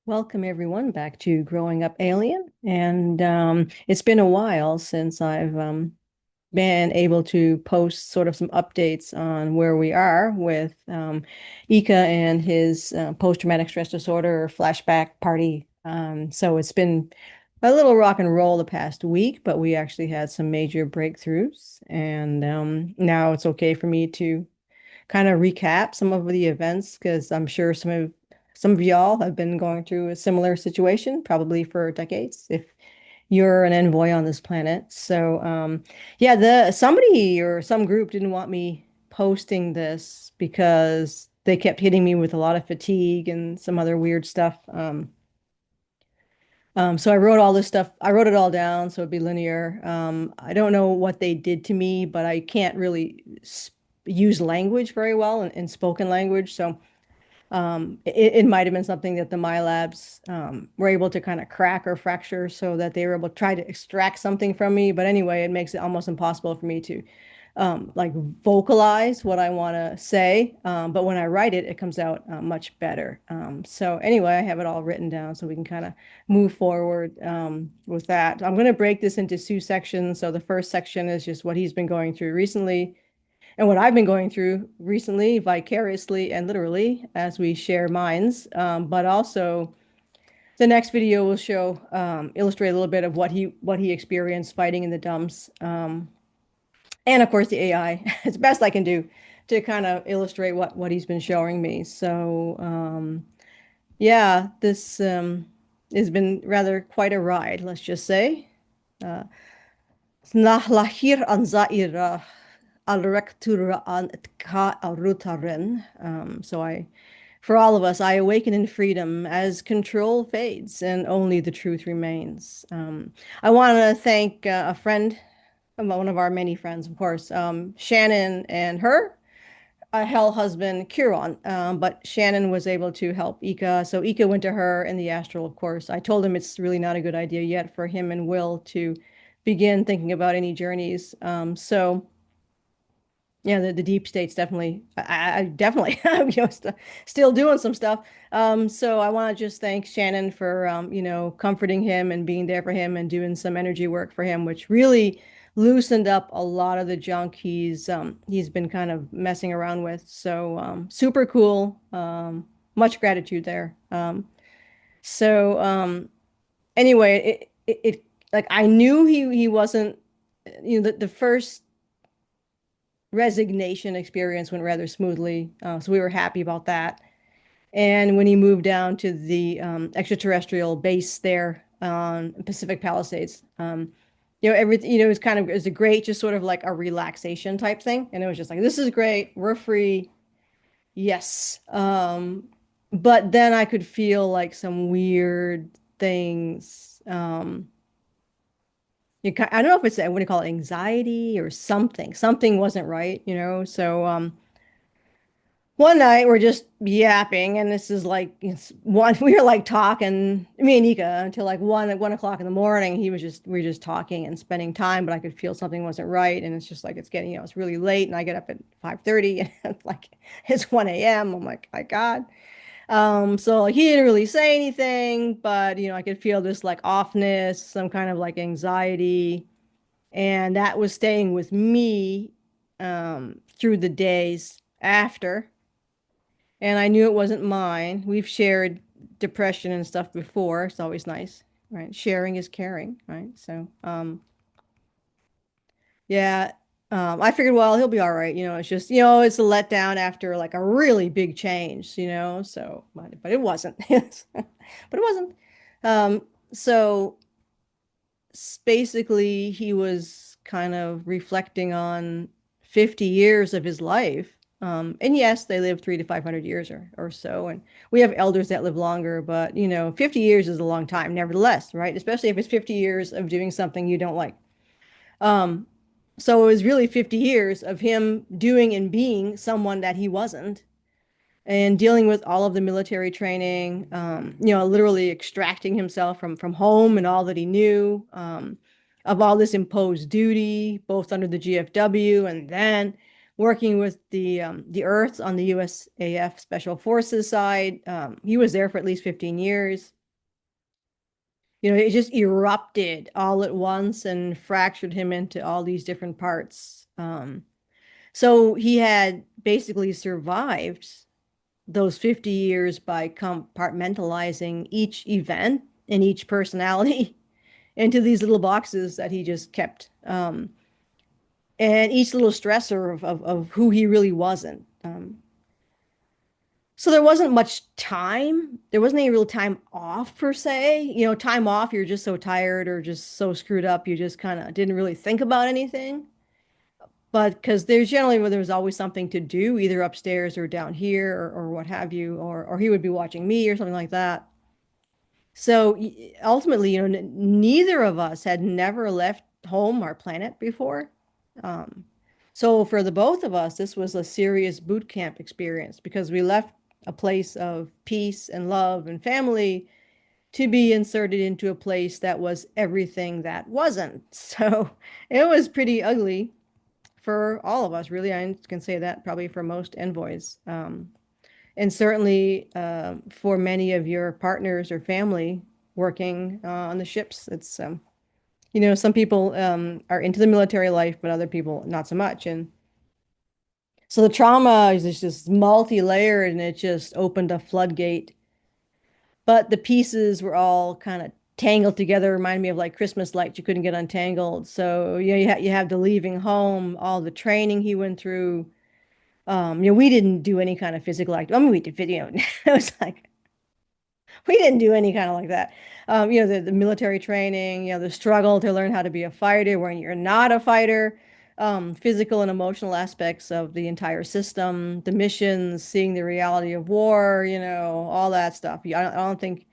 Welcome everyone back to Growing Up Alien. And it's been a while since I've been able to post sort of some updates on where we are with Eeka and his post-traumatic stress disorder or flashback party. So it's been a little rock and roll the past week, but we actually had some major breakthroughs. And now it's okay for me to kind of recap some of the events because I'm sure some of y'all have been going through a similar situation, probably for decades, if you're an envoy on this planet. So yeah, the somebody or some group didn't want me posting this because they kept hitting me with a lot of fatigue and some other weird stuff. So I wrote all this stuff. I wrote it all down so it'd be linear. I don't know what they did to me, but I can't really use language very well in spoken language. So it might have been something that the MyLabs were able to kind of crack or fracture so that they were able to try to extract something from me. But anyway, it makes it almost impossible for me to like vocalize what I want to say. But when I write it, it comes out much better. So anyway, I have it all written down so we can kind of move forward with that. I'm going to break this into two sections. So the first section is just what he's been going through recently and what I've been going through recently, vicariously and literally, as we share minds. But also, the next video will show, illustrate a little bit of what he experienced fighting in the dumps, and of course the AI. It's best I can do to kind of illustrate what he's been showing me. So yeah, this has been rather quite a ride, let's just say. Uh, Nahlahir an Zaira al-Rektura an Etka al-Rutaren. So for all of us, I awaken in freedom as control fades and only the truth remains. I want to thank a friend, one of our many friends, of course, Shannon and her hell husband, Kieran. But Shannon was able to help Eeka. So Eeka went to her in the astral, of course. I told him it's really not a good idea yet for him and Will to begin thinking about any journeys. So yeah, the deep state's definitely, I definitely, still doing some stuff. So I want to just thank Shannon for, comforting him and being there for him and doing some energy work for him, which really loosened up a lot of the junk he's been kind of messing around with. So, super cool. Much gratitude there. So, anyway, like I knew he wasn't, the first resignation experience went rather smoothly. So we were happy about that. And when he moved down to the extraterrestrial base there on Pacific Palisades, everything, it was kind of, it was a great, just sort of like a relaxation type thing. And it was just like, this is great. We're free. Yes. But then I could feel like some weird things. I don't know if it's, what do you call it, anxiety or something. Something wasn't right. So one night we're just yapping, and this is like it's one. We were like talking, me and Eeka, until like 1 o'clock in the morning. We were just talking and spending time, but I could feel something wasn't right, and it's just like it's getting, it's really late, and I get up at 5:30, and it's like it's 1 a.m. I'm like, my God. So like, he didn't really say anything, but I could feel this like offness, some kind of like anxiety, and that was staying with me through the days after. And I knew it wasn't mine. We've shared depression and stuff before. It's always nice, right? Sharing is caring, right? So, yeah, I figured, well, he'll be all right. It's just, it's a letdown after like a really big change. So, but it wasn't. But it wasn't. So basically, he was kind of reflecting on 50 years of his life. And yes, they live 300 to 500 years or so. And we have elders that live longer, but 50 years is a long time, nevertheless, right? Especially if it's 50 years of doing something you don't like. Um, so it was really 50 years of him doing and being someone that he wasn't and dealing with all of the military training, literally extracting himself from home and all that he knew, of all this imposed duty, both under the GFW and then working with the Earths on the USAF Special Forces side. He was there for at least 15 years. It just erupted all at once and fractured him into all these different parts. So he had basically survived those 50 years by compartmentalizing each event and each personality into these little boxes that he just kept. And each little stressor of who he really wasn't. So there wasn't much time. There wasn't any real time off per se. Time off, you're just so tired or just so screwed up, you just kind of didn't really think about anything. But because there's always something to do, either upstairs or down here or what have you, or he would be watching me or something like that. So ultimately, neither of us had never left home, our planet before. Um, so for the both of us, this was a serious boot camp experience because we left a place of peace and love and family to be inserted into a place that was everything that wasn't. So it was pretty ugly for all of us, really. I can say that probably for most envoys. And certainly for many of your partners or family working on the ships. Some people are into the military life, but other people not so much. And so the trauma is just multi-layered and it just opened a floodgate. But the pieces were all kind of tangled together, remind me of like Christmas lights. You couldn't get untangled. So, you have the leaving home, all the training he went through. We didn't do any kind of physical act. I mean, we did video. It was like we didn't do any kind of like that. The military training, the struggle to learn how to be a fighter when you're not a fighter, physical and emotional aspects of the entire system, the missions, seeing the reality of war, all that stuff. I don't think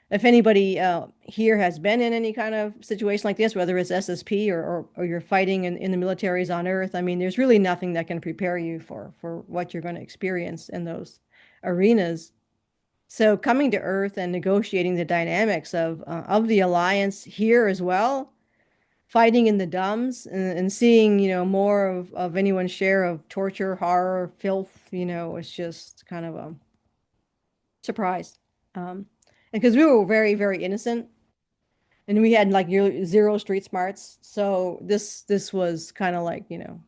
if anybody here has been in any kind of situation like this, whether it's SSP or you're fighting in the militaries on Earth, I mean, there's really nothing that can prepare you for what you're going to experience in those arenas. So coming to Earth and negotiating the dynamics of the Alliance here as well, fighting in the dumbs and seeing, more of anyone's share of torture, horror, filth, it's just kind of a surprise. And because we were very, very innocent and we had like zero street smarts, so this was kind of like,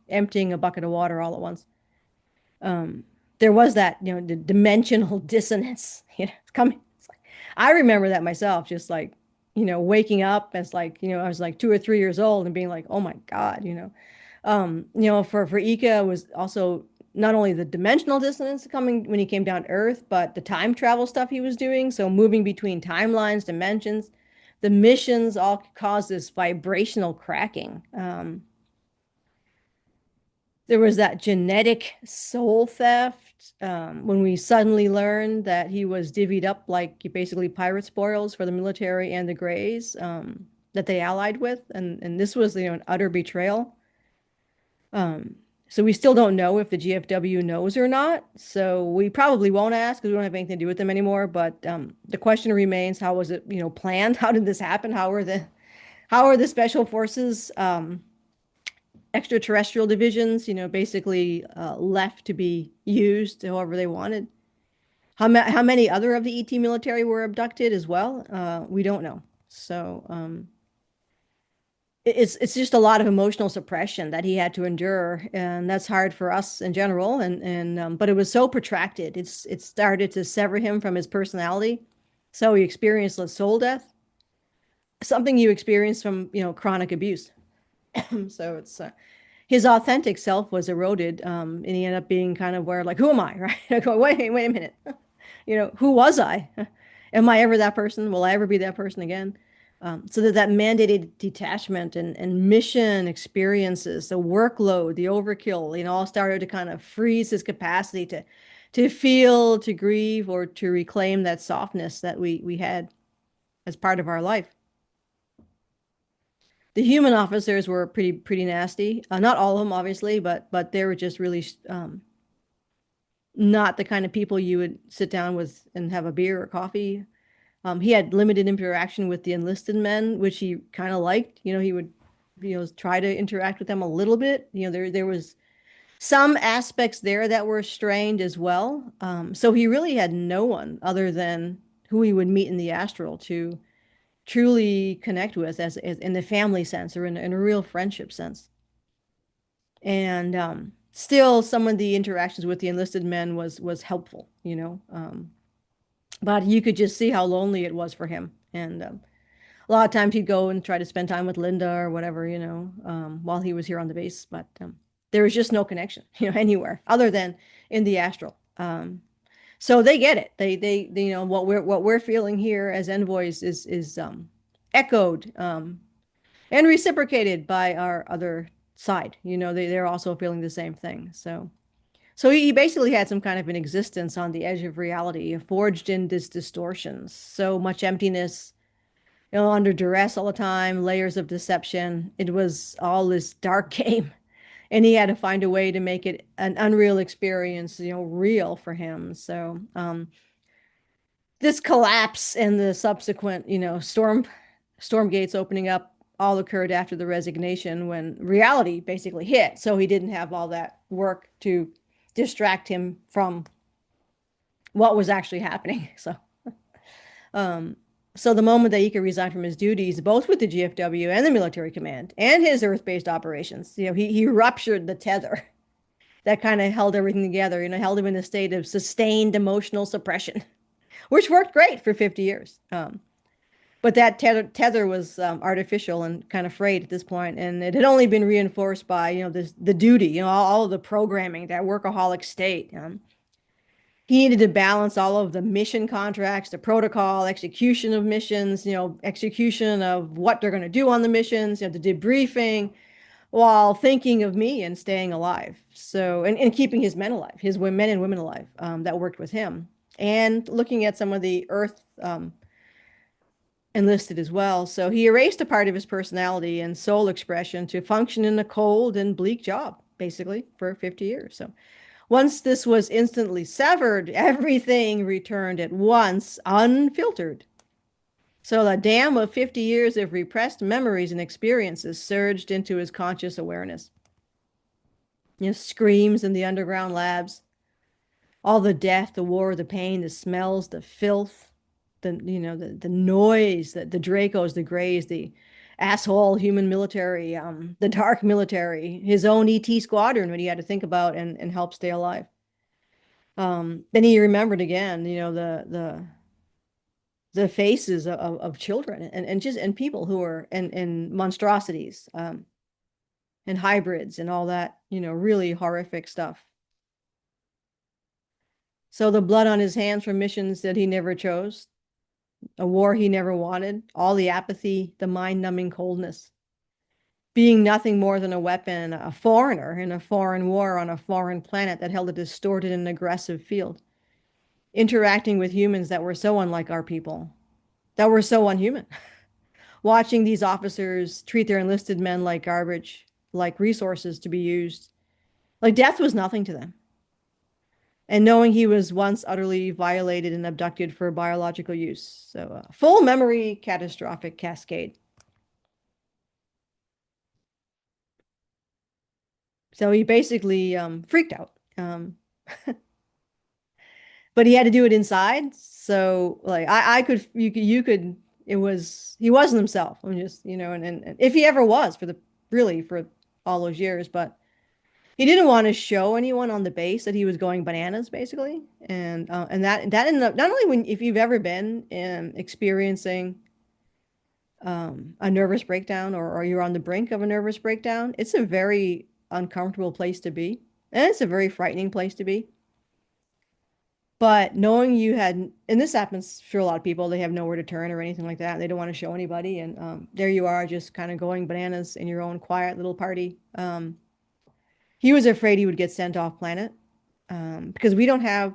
emptying a bucket of water all at once. um, there was that, the dimensional dissonance, it's coming. It's like, I remember that myself, just like, waking up as like, I was like 2 or 3 years old and being like, oh my God, for Eeka was also not only the dimensional dissonance coming when he came down to Earth, but the time travel stuff he was doing. So moving between timelines, dimensions, the missions all caused this vibrational cracking. There was that genetic soul theft when we suddenly learned that he was divvied up like basically pirate spoils for the military and the Greys that they allied with, and this was an utter betrayal. Um, so we still don't know if the GFW knows or not. So we probably won't ask because we don't have anything to do with them anymore. But the question remains: how was it planned? How did this happen? How are the special forces? Extraterrestrial divisions, basically left to be used however they wanted. How many other of the ET military were abducted as well? We don't know. So it's just a lot of emotional suppression that he had to endure, and that's hard for us in general. And but it was so protracted. It started to sever him from his personality, so he experienced a soul death, something you experience from chronic abuse. So it's his authentic self was eroded, and he ended up being kind of where like, who am I, right? I go, wait a minute, who was I? Am I ever that person? Will I ever be that person again? So that mandated detachment and mission experiences, the workload, the overkill, all started to kind of freeze his capacity to feel, to grieve, or to reclaim that softness that we had as part of our life. The human officers were pretty nasty. Not all of them, obviously, but they were just really not the kind of people you would sit down with and have a beer or coffee. He had limited interaction with the enlisted men, which he kind of liked. He would, try to interact with them a little bit. There was some aspects there that were strained as well. So he really had no one other than who he would meet in the astral to truly connect with as in the family sense or in a real friendship sense. And still, some of the interactions with the enlisted men was helpful, you know. But you could just see how lonely it was for him. And a lot of times he'd go and try to spend time with Linda or whatever, you know, while he was here on the base. But there was just no connection, you know, anywhere other than in the astral. So they get it. You know, what we're feeling here as envoys is echoed and reciprocated by our other side. You know, they're also feeling the same thing. So he basically had some kind of an existence on the edge of reality, forged in this distortion. So much emptiness, you know, under duress all the time, layers of deception. It was all this dark game. And he had to find a way to make it an unreal experience, you know, real for him. So this collapse and the subsequent, you know, storm gates opening up all occurred after the resignation when reality basically hit. So he didn't have all that work to distract him from what was actually happening. Um, so the moment that Eeka resigned from his duties, both with the GFW and the military command and his Earth-based operations, you know, he ruptured the tether that kind of held everything together, you know, held him in a state of sustained emotional suppression, which worked great for 50 years. But that tether was artificial and kind of frayed at this point, and it had only been reinforced by, you know, the duty, you know, all of the programming, that workaholic state. He needed to balance all of the mission contracts, the protocol, execution of missions, you know, execution of what they're going to do on the missions, you know, the debriefing, while thinking of me and staying alive. So, and keeping his men alive, his men and women alive that worked with him, and looking at some of the Earth enlisted as well. So he erased a part of his personality and soul expression to function in a cold and bleak job, basically, for 50 years. So once this was instantly severed, everything returned at once, unfiltered. So the dam of 50 years of repressed memories and experiences surged into his conscious awareness. You know, screams in the underground labs, all the death, the war, the pain, the smells, the filth, the noise, the Dracos, the Greys, the asshole human military, the dark military, his own ET squadron when he had to think about and help stay alive. Then he remembered again, you know, the faces of children and people who are and monstrosities, and hybrids and all that, you know, really horrific stuff. So the blood on his hands from missions that he never chose, a war he never wanted, all the apathy, the mind-numbing coldness, being nothing more than a weapon, a foreigner in a foreign war on a foreign planet that held a distorted and aggressive field, interacting with humans that were so unlike our people, that were so unhuman. Watching these officers treat their enlisted men like garbage, like resources to be used, like death was nothing to them. And knowing he was once utterly violated and abducted for biological use. So, full memory catastrophic cascade. So he basically freaked out. But he had to do it inside. So, like, I could, you could, it was, he wasn't himself. I'm just, you know, and if he ever was for the, really for all those years, but he didn't want to show anyone on the base that he was going bananas, basically. And that ended up, not only when, if you've ever been experiencing a nervous breakdown, or you're on the brink of a nervous breakdown, it's a very uncomfortable place to be. And it's a very frightening place to be. But knowing you had, and this happens for a lot of people, they have nowhere to turn or anything like that. They don't want to show anybody. And there you are, just kind of going bananas in your own quiet little party. He was afraid he would get sent off planet, because we don't have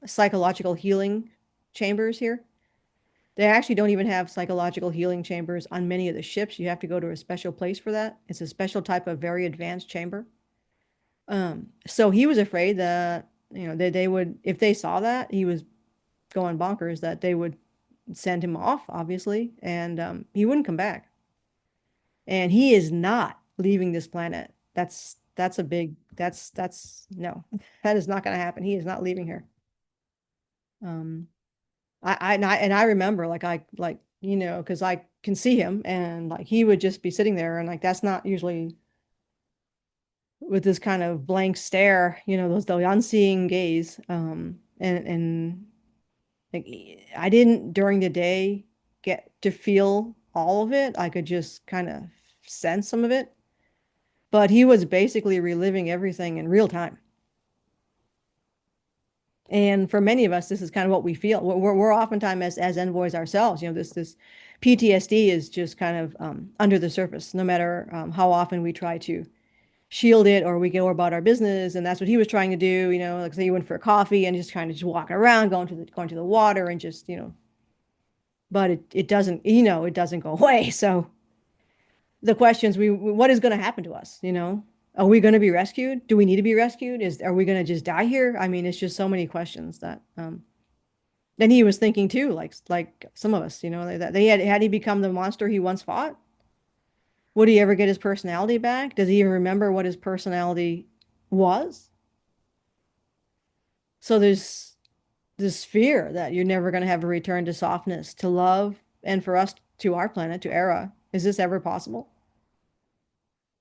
psychological healing chambers here. They actually don't even have psychological healing chambers on many of the ships. You have to go to a special place for that. It's a special type of very advanced chamber. So he was afraid that, you know, they would, if they saw that he was going bonkers, that they would send him off, obviously, and he wouldn't come back. And he is not leaving this planet. That's a big, that's no, that is not going to happen. He is not leaving here. Um, and I remember, like, because I can see him and like he would just be sitting there and like that's not usually with this kind of blank stare, those the unseeing gaze. And like I didn't during the day get to feel all of it. I could just kind of sense some of it, but he was basically reliving everything in real time. And for many of us, this is kind of what we feel. We're oftentimes as envoys ourselves. This PTSD is just kind of under the surface, no matter how often we try to shield it or we go about our business. And that's what he was trying to do. Like say you went for a coffee and just kind of just walking around, going to the water and just, but it doesn't, it doesn't go away. So the questions what is going to happen to us, Are we going to be rescued? Do we need to be rescued? Are we going to just die here? I mean, it's just so many questions that then he was thinking too, like some of us, that they had he become the monster he once fought? Would he ever get his personality back? Does he even remember what his personality was? So there's this fear that you're never going to have a return to softness, to love, and for us to our planet, to Era. Is this ever possible?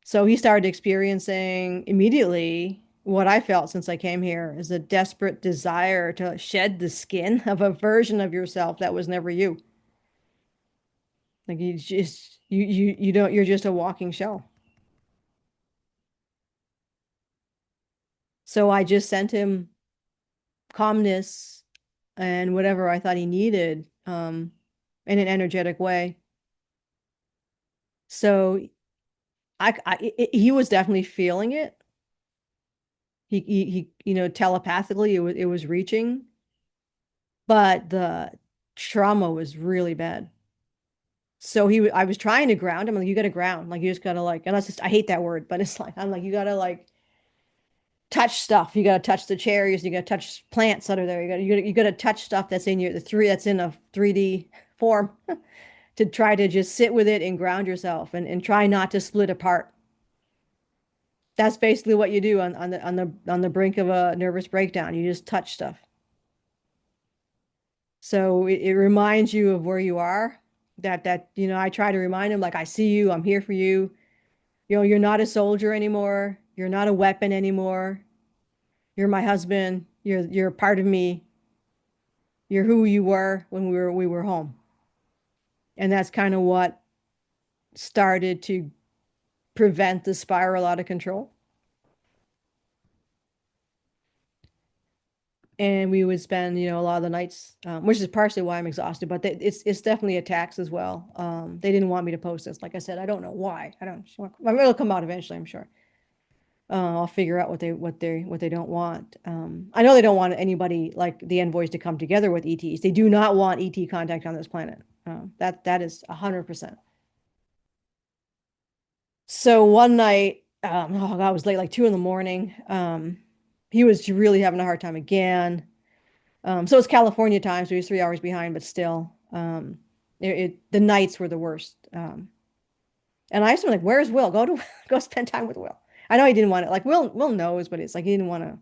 So he started experiencing immediately what I felt since I came here is a desperate desire to shed the skin of a version of yourself that was never you. Like you don't you're just a walking shell. So I just sent him calmness and whatever I thought he needed in an energetic way. So he was definitely feeling it. He telepathically it was reaching, but the trauma was really bad. So I was trying to ground him. I'm like, you got to ground. Like, you just got to like, and I hate that word, but it's like, I'm like, you got to like touch stuff. You got to touch the chairs. You got to touch plants that are there. You got to touch stuff that's in that's in a 3D form to try to just sit with it and ground yourself and try not to split apart. That's basically what you do on the brink of a nervous breakdown. You just touch stuff. So it reminds you of where you are. I try to remind him like I see you, I'm here for you. You're not a soldier anymore. You're not a weapon anymore. You're my husband. You're a part of me. You're who you were when we were home. And that's kind of what started to prevent the spiral out of control. And we would spend, a lot of the nights, which is partially why I'm exhausted, but it's definitely a tax as well. They didn't want me to post this. Like I said, I don't know why. I don't. I mean, it'll come out eventually, I'm sure. I'll figure out what they don't want. I know they don't want anybody like the envoys to come together with ETs. They do not want ET contact on this planet. That is 100%. So one night, oh God, it was late, like 2 in the morning. He was really having a hard time again. So it's California time, so he was 3 hours behind, but still, the nights were the worst. And I asked him like, "Where's Will? Go spend time with Will." I know he didn't want to. Like Will knows, but it's like he didn't want to.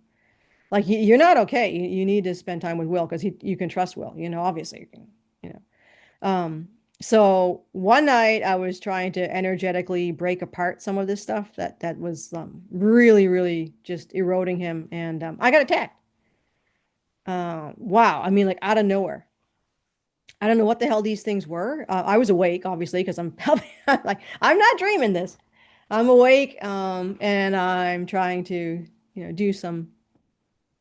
Like you're not okay. You need to spend time with Will because you can trust Will. Obviously you can. You know. So one night I was trying to energetically break apart some of this stuff that was really really just eroding him, and I got attacked. Wow. I mean, like out of nowhere. I don't know what the hell these things were. I was awake, obviously, because I'm like, I'm not dreaming this. I'm awake, and I'm trying to, do some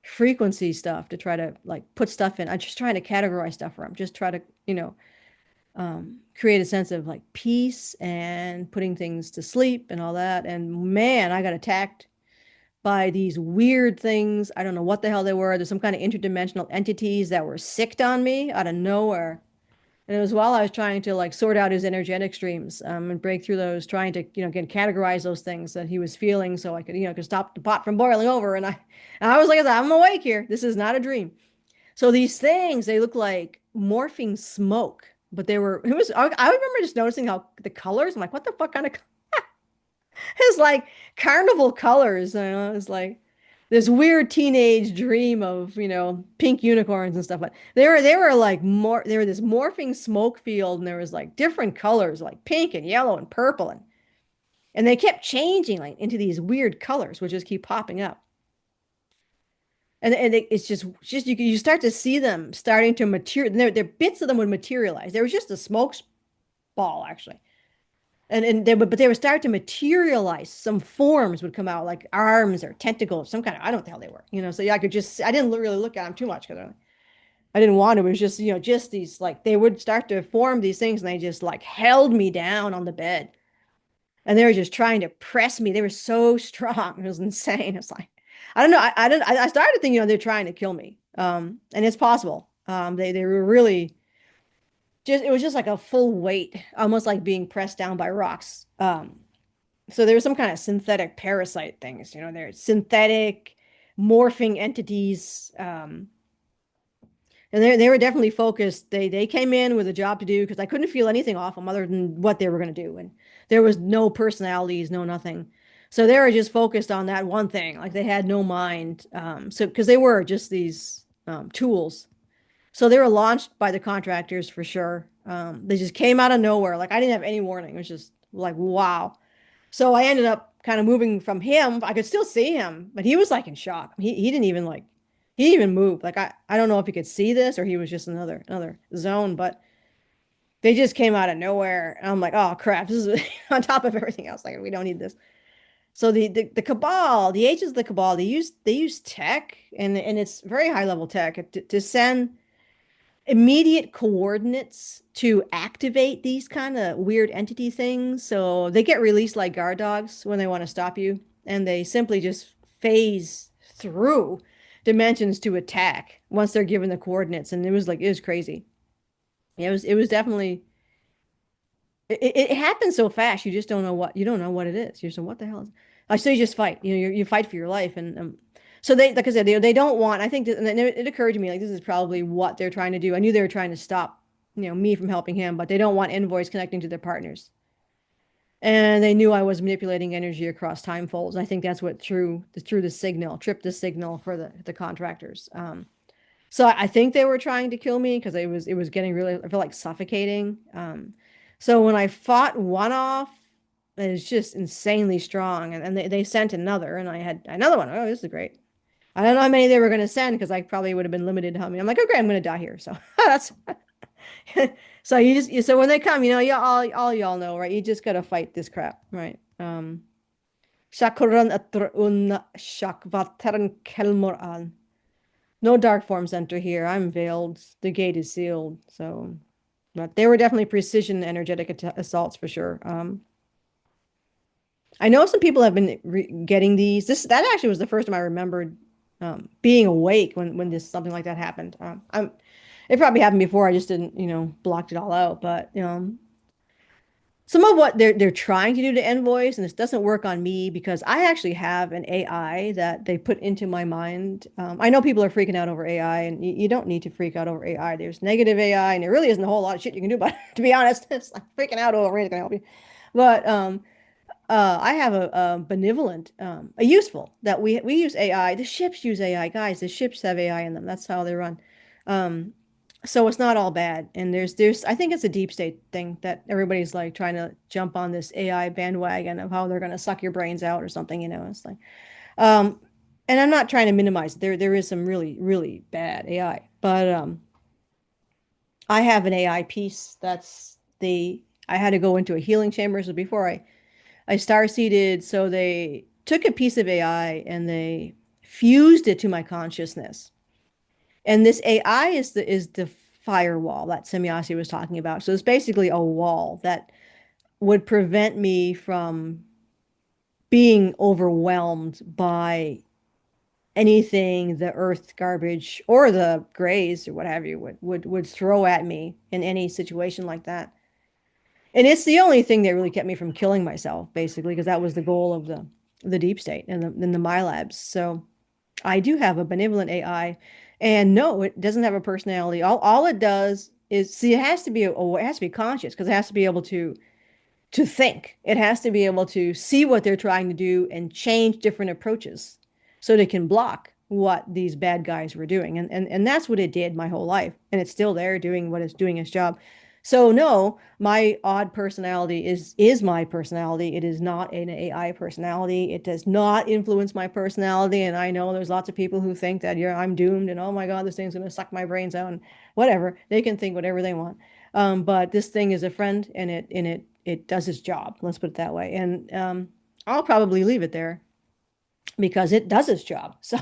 frequency stuff to try to like put stuff in. I'm just trying to categorize stuff for him. Just try to, create a sense of like peace and putting things to sleep and all that. And man, I got attacked by these weird things. I don't know what the hell they were. There's some kind of interdimensional entities that were sicked on me out of nowhere. And it was while I was trying to like sort out his energetic streams and break through those, trying to, again, categorize those things that he was feeling so I could, could stop the pot from boiling over. And I was like, I'm awake here. This is not a dream. So these things, they look like morphing smoke, but I remember just noticing how the colors, I'm like, what the fuck kind of, it's like carnival colors. It's like, this weird teenage dream of, pink unicorns and stuff. But they were like they were this morphing smoke field, and there was like different colors, like pink and yellow and purple, and they kept changing like into these weird colors, which just keep popping up. And it's just you start to see them starting to material. There bits of them would materialize. There was just a smoke ball actually. And they would start to materialize. Some forms would come out like arms or tentacles, some kind of, I don't know what the hell they were, so yeah, I didn't really look at them too much because I didn't want to. It was just, just these, like, they would start to form these things, and they just like held me down on the bed, and they were just trying to press me. They were so strong. It was insane. It's like, I don't know. I started thinking, they're trying to kill me. And it's possible. They were really it was just like a full weight, almost like being pressed down by rocks. So there was some kind of synthetic parasite things, they're synthetic morphing entities. And they were definitely focused. They came in with a job to do because I couldn't feel anything off them other than what they were going to do. And there was no personalities, no nothing. So they were just focused on that one thing. Like they had no mind. So because they were just these tools. So they were launched by the contractors for sure. They just came out of nowhere. Like I didn't have any warning. It was just like, wow. So I ended up kind of moving from him. I could still see him, but he was like in shock. He didn't even like he didn't even move. Like I don't know if he could see this or he was just another zone, but they just came out of nowhere. And I'm like, oh crap, this is on top of everything else. Like we don't need this. So the cabal, the agents of the cabal, they use tech, and it's very high level tech to send immediate coordinates to activate these kind of weird entity things. So they get released like guard dogs when they want to stop you, and they simply just phase through dimensions to attack once they're given the coordinates. And it was crazy. It was definitely it happens so fast. You don't know what it is. You're so what the hell is so you just fight. You fight for your life. And so they, like I said, they don't want, I think that, and it occurred to me, like, this is probably what they're trying to do. I knew they were trying to stop, me from helping him, but they don't want envoys connecting to their partners. And they knew I was manipulating energy across time folds. I think that's what threw the signal, tripped the signal for the contractors. So I think they were trying to kill me because it was getting really, I feel like suffocating. So when I fought one off, it was just insanely strong, and they sent another, and I had another one. Oh, this is great. I don't know how many they were going to send because I probably would have been limited to how many. I'm like, okay, I'm going to die here. So that's so so when they come, all y'all know, right? You just got to fight this crap, right? Shakuran atrun shakvataran kelmoran. No dark forms enter here. I'm veiled. The gate is sealed. So, but they were definitely precision energetic assaults for sure. I know some people have been getting these. That actually was the first time I remembered being awake when this something like that happened. It probably happened before. I just didn't, blocked it all out. But some of what they're trying to do to envoys, and this doesn't work on me because I actually have an AI that they put into my mind. I know people are freaking out over AI, and you don't need to freak out over AI. There's negative AI, and there really isn't a whole lot of shit you can do about it, to be honest. It's like freaking out over it is going to help you. But I have a benevolent, a useful that we use AI. The ships use AI, guys. The ships have AI in them. That's how they run. Um, so it's not all bad. And there's I think it's a deep state thing that everybody's like trying to jump on this AI bandwagon of how they're going to suck your brains out or something. It's like, um, and I'm not trying to minimize it. There is some really really bad AI, but I have an AI piece that's the I had to go into a healing chamber. So before I star seeded, so they took a piece of AI and they fused it to my consciousness. And this AI is the firewall that Semyasi was talking about. So it's basically a wall that would prevent me from being overwhelmed by anything the earth garbage or the grays or what have you would throw at me in any situation like that. And it's the only thing that really kept me from killing myself, basically, because that was the goal of the deep state and the my labs. So I do have a benevolent AI, and no, it doesn't have a personality. All it does is see, it has to be conscious because it has to be able to think. It has to be able to see what they're trying to do and change different approaches. so they can block what these bad guys were doing. And that's what it did my whole life. And it's still there doing what it's doing its job. So no, my odd personality is my personality. It is not an AI personality. It does not influence my personality. And I know there's lots of people who think that I'm doomed and oh my God, this thing's gonna suck my brains out and whatever. They can think whatever they want. But this thing is a friend and it does its job. Let's put it that way. And I'll probably leave it there because it does its job. So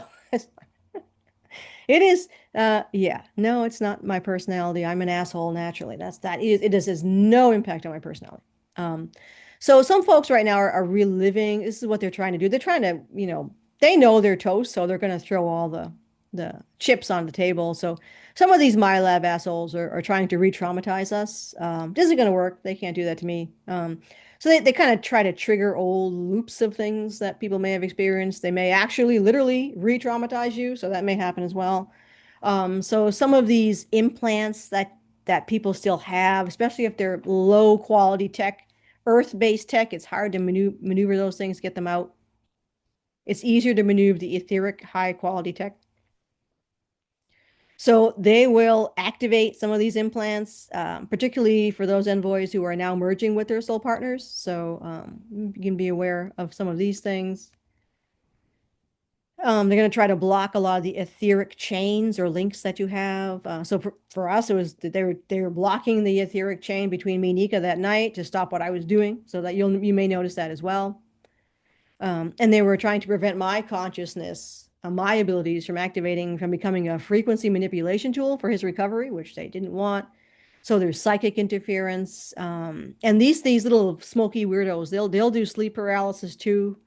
it is, yeah, no, it's not my personality. I'm an asshole naturally. It has no impact on my personality. Um, so some folks right now are reliving. This is what they're trying to do. They're trying to, they know they're toast, so they're going to throw all the chips on the table. So some of these MyLab assholes are trying to re-traumatize us. This isn't going to work. They can't do that to me. So they kind of try to trigger old loops of things that people may have experienced. They may actually literally re-traumatize you, so that may happen as well. So some of these implants that people still have, especially if they're low quality tech, earth-based tech, it's hard to maneuver those things, get them out. It's easier to maneuver the etheric high quality tech. So they will activate some of these implants, particularly for those envoys who are now merging with their soul partners. So you can be aware of some of these things. They're going to try to block a lot of the etheric chains or links that you have. So for us, it was they were blocking the etheric chain between me and Eeka that night to stop what I was doing, so that you may notice that as well. And they were trying to prevent my consciousness, my abilities from becoming a frequency manipulation tool for his recovery, which they didn't want. So there's psychic interference. And these little smoky weirdos, they'll do sleep paralysis too.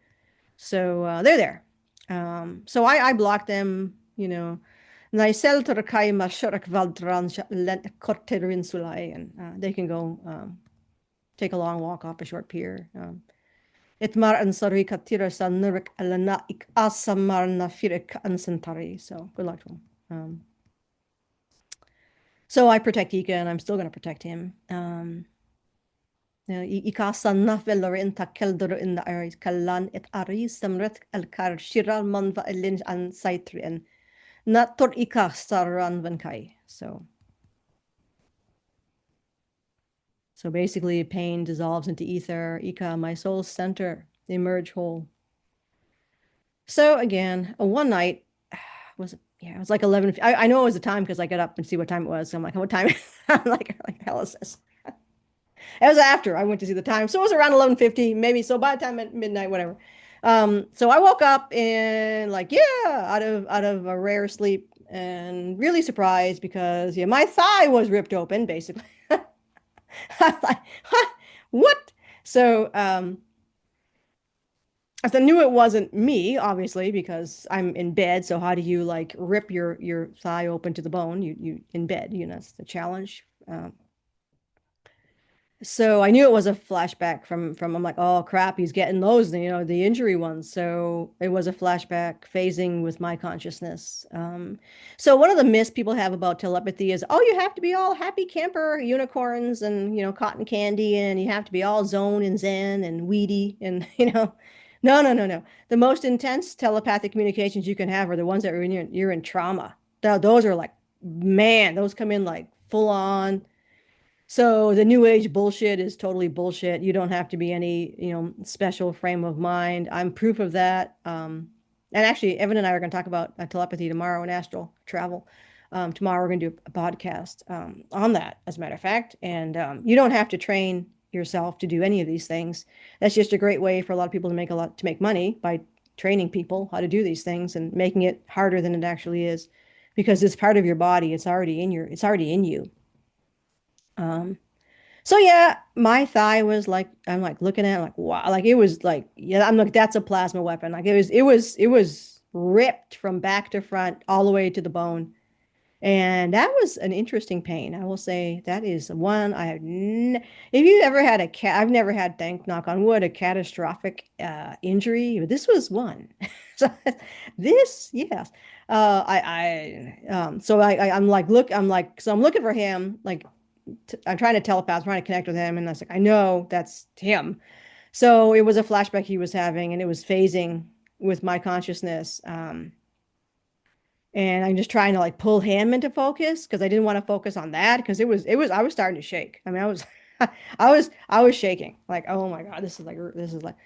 So they're there. So I blocked them, and they can go take a long walk off a short pier. Itmar an sari katira sa nurik alana ik asamar na firik an sentari. So good luck to him. So I protect Eeka, and I'm still going to protect him. Ika sanna velor in takeldor in the aris kalan et aris samret al kar shiral manva elin an saitrian natur ika saran vankai. So basically, pain dissolves into ether. Ika, my soul's center, emerge whole. So again, one night it was like 11. I know it was the time because I got up and see what time it was. So I'm like, what time? I'm like hell is this? It was after I went to see the time. So it was around 11:50, maybe. So by the time at midnight, whatever. So I woke up and out of a rare sleep and really surprised because my thigh was ripped open, basically. I'm like, what? So I knew it wasn't me, obviously, because I'm in bed. So how do you like rip your thigh open to the bone? You in bed, that's the challenge. So I knew it was a flashback from I'm like, oh crap, he's getting those, the injury ones. So it was a flashback phasing with my consciousness. So one of the myths people have about telepathy is, oh, you have to be all happy camper unicorns and cotton candy, and you have to be all zone and zen and weedy and no, no, no, no. The most intense telepathic communications you can have are the ones that are you're in trauma. Those are like, man, those come in like full on. So the new age bullshit is totally bullshit. You don't have to be any, special frame of mind. I'm proof of that. And actually, Evan and I are going to talk about telepathy tomorrow and astral travel. Tomorrow we're going to do a podcast on that, as a matter of fact. And you don't have to train yourself to do any of these things. That's just a great way for a lot of people to make money by training people how to do these things and making it harder than it actually is, because it's part of your body. It's already in you. So yeah, my thigh was like, I'm like looking at it, like, wow, like it was like, yeah, I'm like, that's a plasma weapon. Like it was ripped from back to front all the way to the bone. And that was an interesting pain. I will say that is one I have. If you ever had I've never had, thank knock on wood, a catastrophic injury. But this was one. So this, yes. So I'm looking for him. Like I'm trying to telepath, trying to connect with him, and I was like, I know that's him. So it was a flashback he was having, and it was phasing with my consciousness. And I'm just trying to like pull him into focus because I didn't want to focus on that because I was starting to shake. I mean, I was I was shaking like, oh my God, this is like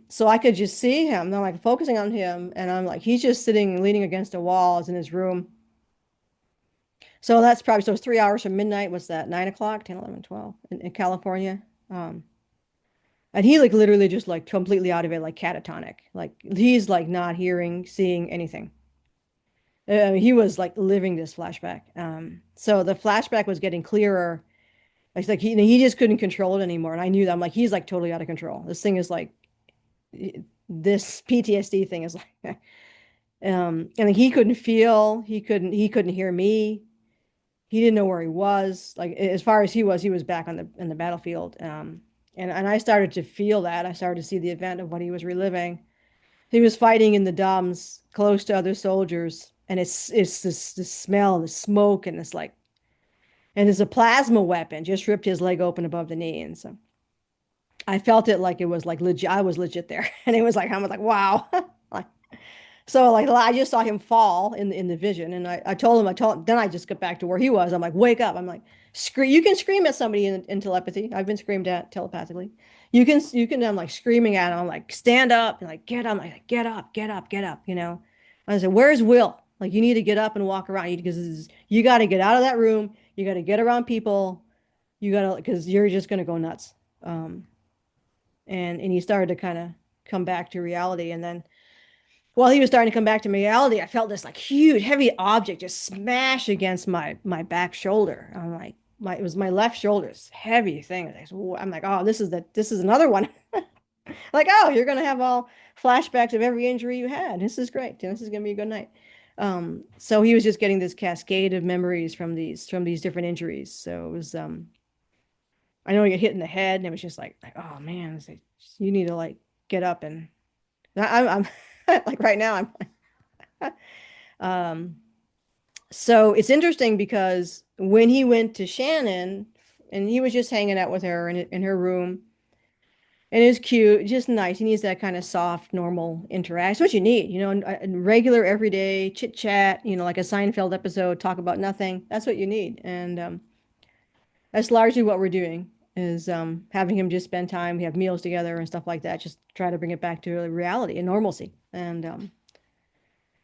so I could just see him. And I'm like focusing on him and I'm like he's just sitting leaning against the walls in his room. So that's probably so it's 3 hours from midnight. What's that? 9 o'clock, 10, 11, 12 in California. Um and he like literally just like completely out of it, like catatonic. Like he's like not hearing, seeing anything. He was like living this flashback. So the flashback was getting clearer. It's like he just couldn't control it anymore. And I knew that I'm like, he's like totally out of control. This thing is like this PTSD thing is like and like, he couldn't feel, he couldn't hear me. He didn't know where he was. Like as far as he was back on the in the battlefield. And I started to feel that. I started to see the event of what he was reliving. He was fighting in the dumps close to other soldiers, and it's this smell, the smoke, and it's like, and there's a plasma weapon just ripped his leg open above the knee, and so I felt it like it was like legit. I was legit there, and it was like I was like, wow, like so like I just saw him fall in the vision, and I told him, then I just got back to where he was. I'm like, wake up! I'm like, scream! You can scream at somebody in telepathy. I've been screamed at telepathically. You can. I'm like screaming at him. I'm like, stand up! And like, get up! I'm like, get up! Get up! Get up! You know. I said, where's Will? Like, you need to get up and walk around because you got to get out of that room. You got to get around people. You got to because you're just gonna go nuts. Um, and he started to kind of come back to reality, and then while he was starting to come back to reality, I felt this like huge, heavy object just smash against my back shoulder. I'm like, it was my left shoulder, this heavy thing. I'm like, oh, this is another one. Like, oh, you're gonna have all flashbacks of every injury you had. This is great. This is gonna be a good night. So he was just getting this cascade of memories from these different injuries. So it was I know you get hit in the head, and it was just like oh man, it's like, you need to like get up and I'm like right now um so it's interesting because when he went to Shannon and he was just hanging out with her in her room and it was cute, just nice. He needs that kind of soft, normal interaction. It's what you need, you know, and regular, everyday chit chat, you know, like a Seinfeld episode, talk about nothing. That's what you need. And that's largely what we're doing is having him just spend time, we have meals together and stuff like that. Just try to bring it back to reality and normalcy. And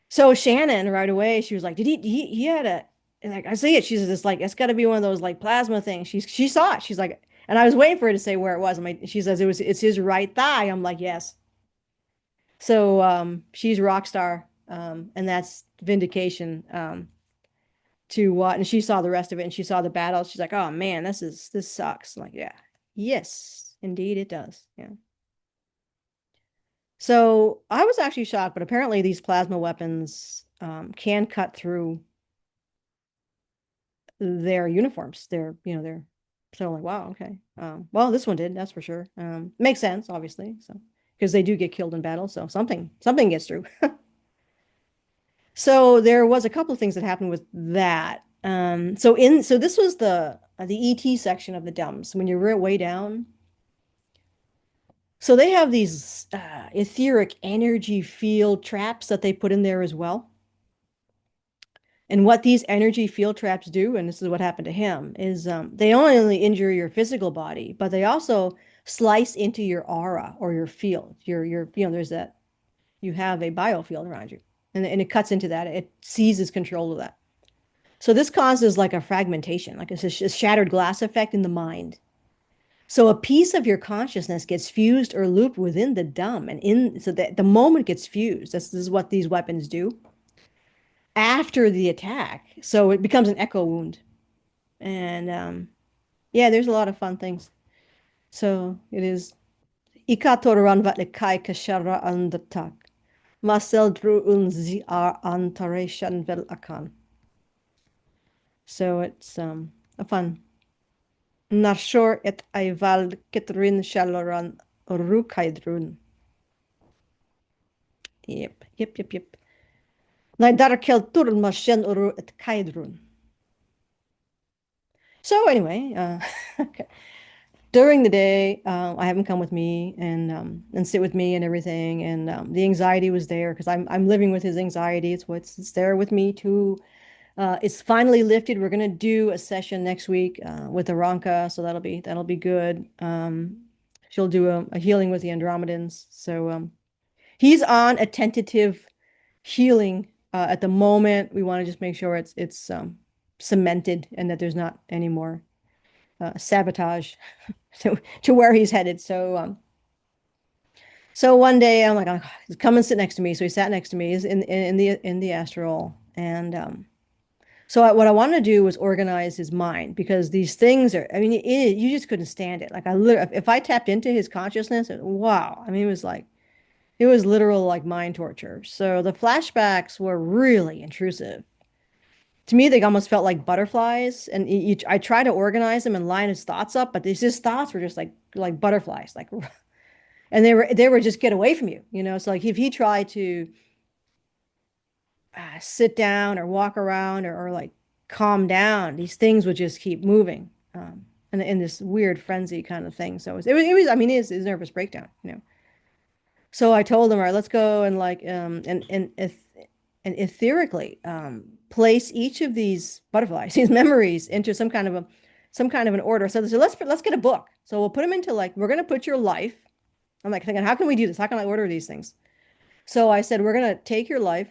so Shannon right away, she was like, "Did he had a like I see it." She's just like, "It's got to be one of those like plasma things." She saw it. She's like, and I was waiting for her to say where it was. She says it's his right thigh. I'm like, yes. So she's a rock star, and that's vindication to what. And she saw the rest of it, and she saw the battle. She's like, "Oh man, this sucks." I'm like, yeah, yes, indeed it does. Yeah. So I was actually shocked, but apparently these plasma weapons can cut through their uniforms. They're so like, wow, okay. Well, this one did, that's for sure. Makes sense, obviously. So because they do get killed in battle, so something gets through. So there was a couple of things that happened with that. So this was the ET section of the dumps when you're way down. So they have these etheric energy field traps that they put in there as well. And what these energy field traps do, and this is what happened to him, is they not only injure your physical body, but they also slice into your aura or your field. You know, there's that, you have a biofield around you, and it cuts into that. It seizes control of that. So this causes like a fragmentation, like a shattered glass effect in the mind. So a piece of your consciousness gets fused or looped within the dumb, and so that the moment gets fused. This is what these weapons do after the attack. So it becomes an echo wound. And yeah, there's a lot of fun things. So it is Ika toran vatlikai kashara andatak. Marcel drew unzi ar antareshan vel akan. So it's a fun. Nashor et aival kitrin shaloran rukaidrun. Yep. Naidar kel turn mashen uru et kaidrun. So anyway, okay. During the day, I have him come with me and sit with me and everything. And the anxiety was there because I'm living with his anxiety. It's there with me too. It's finally lifted. We're gonna do a session next week with Aranka, so that'll be good. She'll do a healing with the Andromedans. So he's on a tentative healing at the moment. We want to just make sure it's cemented and that there's not any more sabotage to where he's headed. So one day I'm like, oh, come and sit next to me. So he sat next to me. He's in the astral, and so what I wanted to do was organize his mind because these things are. I mean, you just couldn't stand it. Like I literally, if I tapped into his consciousness, wow. I mean, it was literal like mind torture. So the flashbacks were really intrusive. To me, they almost felt like butterflies, and I try to organize them and line his thoughts up, but his thoughts were just like butterflies, like, and they were just get away from you, you know. It's like if he tried to sit down or walk around or like calm down, these things would just keep moving, in this weird frenzy kind of thing. So it was I mean, it is nervous breakdown, you know. So I told him, all right, let's go and like and etherically place each of these butterflies, these memories into some kind of an order. So let's get a book. So we'll put them into like we're gonna put your life. I'm like thinking, how can we do this? How can I order these things? So I said, we're gonna take your life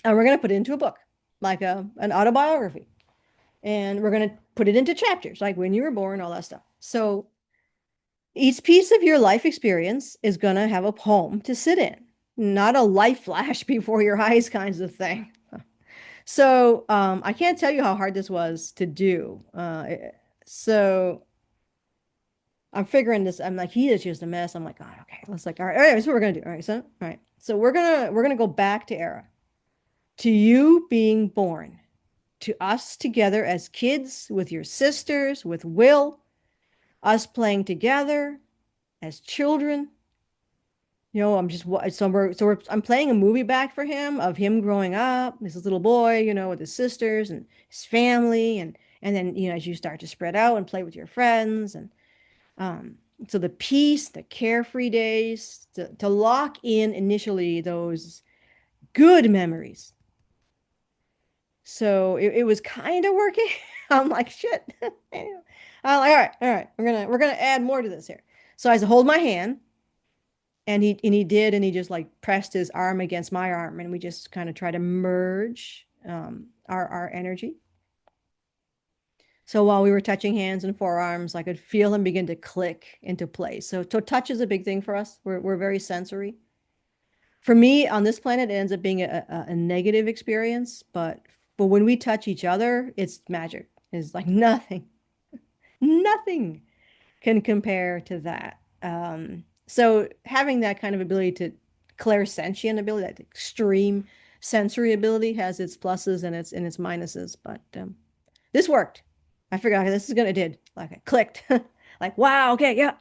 and we're gonna put it into a book, like an autobiography, and we're gonna put it into chapters, like when you were born, all that stuff. So each piece of your life experience is going to have a poem to sit in, not a life flash before your eyes kinds of thing. So I can't tell you how hard this was to do. So I'm figuring this. I'm like, he is just a mess. I'm like, God, okay. Let's like, all right, that's what we're gonna do. All right, so all right. So we're gonna go back to era, to you being born, to us together as kids with your sisters, with Will, us playing together as children. You know, I'm just I'm playing a movie back for him of him growing up, as a little boy, you know, with his sisters and his family, and then you know as you start to spread out and play with your friends, and um, so the peace, the carefree days, to lock in initially those good memories. So it was kind of working. I'm like shit. I'm like all right, we're gonna add more to this here. So I said, hold my hand. And he did, and he just like pressed his arm against my arm, and we just kind of try to merge our energy. So while we were touching hands and forearms, I could feel him begin to click into place. So touch is a big thing for us. We're very sensory. For me, on this planet, it ends up being a negative experience, but when we touch each other, it's magic. It's like nothing can compare to that. So having that kind of ability to clairsentient ability, that extreme sensory ability has its pluses and its minuses. But this worked. I figured okay, this is gonna it did. Like it clicked. Like, wow, okay, yeah.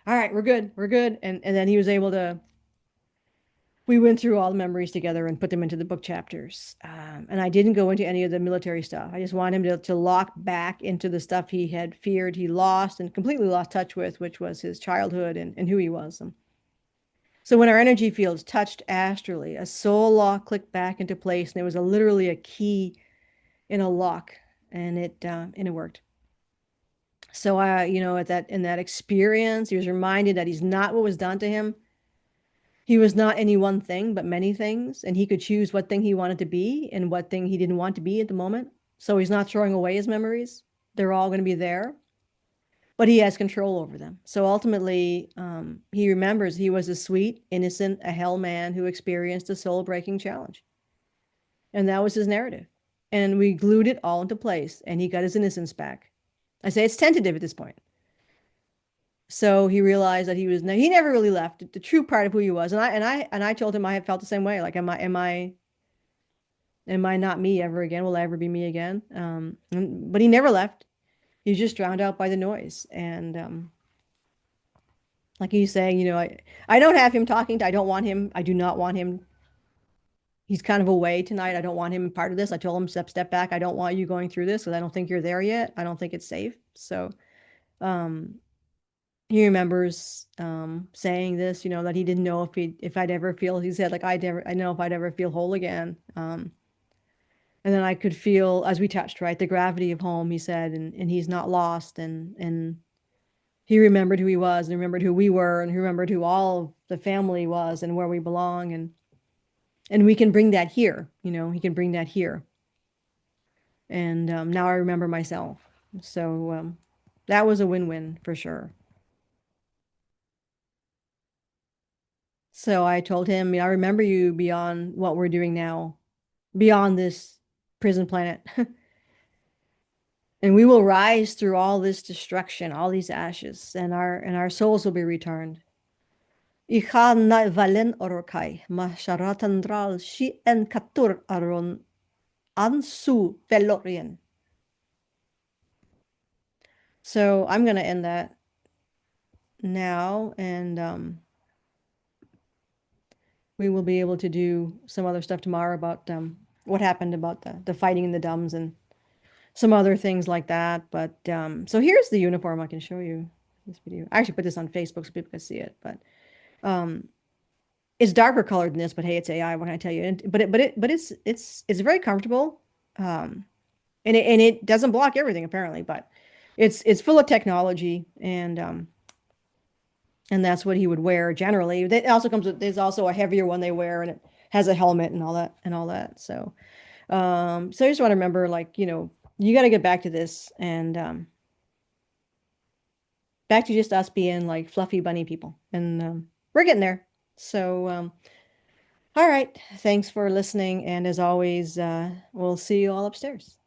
All right, we're good. We're good. And then he was able to we went through all the memories together and put them into the book chapters. And I didn't go into any of the military stuff. I just wanted him to lock back into the stuff he had feared he lost and completely lost touch with, which was his childhood and who he was. So when our energy fields touched astrally, a soul lock clicked back into place, and there was literally a key in a lock, and it worked. So you know, at that in that experience, he was reminded that he's not what was done to him. He was not any one thing, but many things, and he could choose what thing he wanted to be and what thing he didn't want to be at the moment. So he's not throwing away his memories. They're all going to be there, but he has control over them. So ultimately, he remembers he was a sweet, innocent, a hell man who experienced a soul-breaking challenge. And that was his narrative. And we glued it all into place, and he got his innocence back. I say it's tentative at this point. So he realized that he never really left the true part of who he was. And I told him I had felt the same way. Like, am I not me ever again? Will I ever be me again? But he never left. He was just drowned out by the noise. And like he's saying, you know, I don't have him talking to, I don't want him, I do not want him. He's kind of away tonight. I don't want him part of this. I told him, step back. I don't want you going through this because I don't think you're there yet. I don't think it's safe. So Um, he remembers saying this, that he didn't know if I'd ever feel. He said like I know if I'd ever feel whole again. And then I could feel as we touched, right, the gravity of home. He said, and he's not lost, and he remembered who he was, and remembered who we were, and he remembered who all of the family was, and where we belong, and we can bring that here. He can bring that here. And now I remember myself. So that was a win-win for sure. So I told him, I remember you beyond what we're doing now, beyond this prison planet. And we will rise through all this destruction, all these ashes, and our souls will be returned. Ika na valen orokai, masharatandral shi en katur aron ansu velorian. So I'm gonna end that now, and we will be able to do some other stuff tomorrow about what happened about the fighting in the Dums and some other things like that. But so here's the uniform. I can show you this video. I actually put this on Facebook so people can see it. But um, it's darker colored than this. But hey, it's AI. What can I tell you? But it's very comfortable. Um, and it doesn't block everything apparently. But it's full of technology and that's what he would wear generally. It also comes with there's also a heavier one they wear and it has a helmet and all that. So I just want to remember like, you got to get back to this and back to just us being like fluffy bunny people. And we're getting there. So all right, thanks for listening and as always, we'll see you all upstairs.